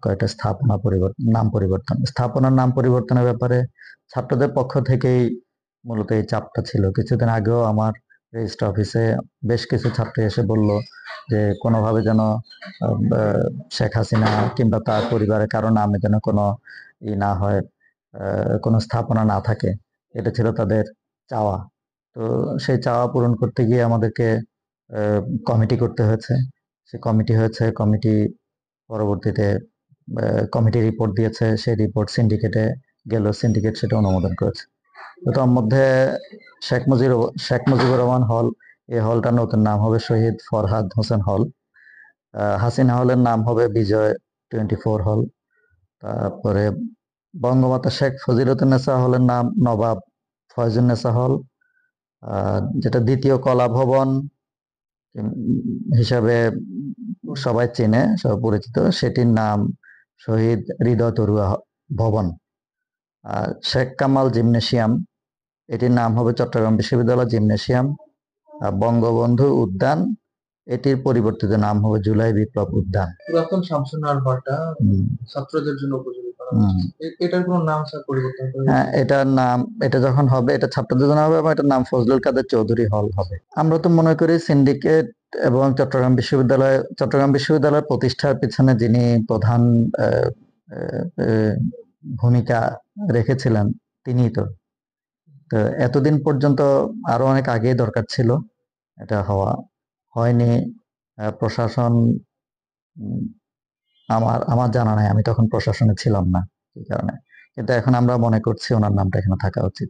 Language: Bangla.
কয়েকটা নাম পরিবর্তন, স্থাপনার নাম পরিবর্তনের ব্যাপারে ছাত্রদের পক্ষ থেকেই মূলত এই চাপটা ছিল। কিছুদিন আগেও আমার রেজিস্ট্রার অফিসে বেশ কিছু ছাত্র এসে বলল যে কোনোভাবে যেন শেখ হাসিনা কিংবা তার পরিবারের কারো নামে যেন কোনো না হয়, কোনো স্থাপনা না থাকে, এটা ছিল তাদের চাওয়া। তো সেই চাওয়া পূরণ করতে গিয়ে আমাদেরকে কমিটি করতে হয়েছে। সে কমিটি হয়েছে, কমিটি পরবর্তীতে কমিটি রিপোর্ট দিয়েছে, সেই রিপোর্ট সিন্ডিকেটে গেল, সিন্ডিকেট সেটা অনুমোদন করেছে। তো তার মধ্যে শেখ মুজিবুর রহমান হল, এই হলটার নতুন নাম হবে শহীদ ফরহাদ হোসেন হল। হাসিনা হলের নাম হবে বিজয় 24 হল। তারপরে বঙ্গমাতা শেখ ফজিলতুন্নেসা হলের নাম নবাব ফয়জুন্নেসা হল। যেটা দ্বিতীয় কলা ভবন হিসাবে সবাই চেনে, সবাই পরিচিত, সেটির নাম শহীদ হৃদয় তরুয়া ভবন। আর শেখ কামাল জিমনেশিয়াম, এটির নাম হবে চট্টগ্রাম বিশ্ববিদ্যালয় জিমনেশিয়াম। বঙ্গবন্ধু উদ্যান, এটির পরিবর্তিত নাম হবে জুলাই বিপ্লব উদ্যান। পুরাতন শামসুন্নাহার হলটা ছাত্রদের জন্য উপযোগী করা হয়েছে। এটার কোনো নাম স্যার পরিবর্তন করা হ্যাঁ, হয়েছে? এটার নাম, এটা যখন হবে এটা ছাত্রদের জন্য হবে এবং এটার নাম ফজলুল কাদের চৌধুরী হল হবে। আমরা তো মনে করি সিন্ডিকেট এবং চট্টগ্রাম বিশ্ববিদ্যালয় প্রতিষ্ঠার পিছনে যিনি প্রধান ভূমিকা রেখেছিলেন তিনিই তো। তো এতদিন পর্যন্ত আরো অনেক আগেই দরকার ছিল এটা হওয়া, হয়নি। প্রশাসন, আমার জানা নাই, আমি তখন প্রশাসনে ছিলাম না এই কারণে। কিন্তু এখন আমরা মনে করছি ওনার নামটা এখানে থাকা উচিত।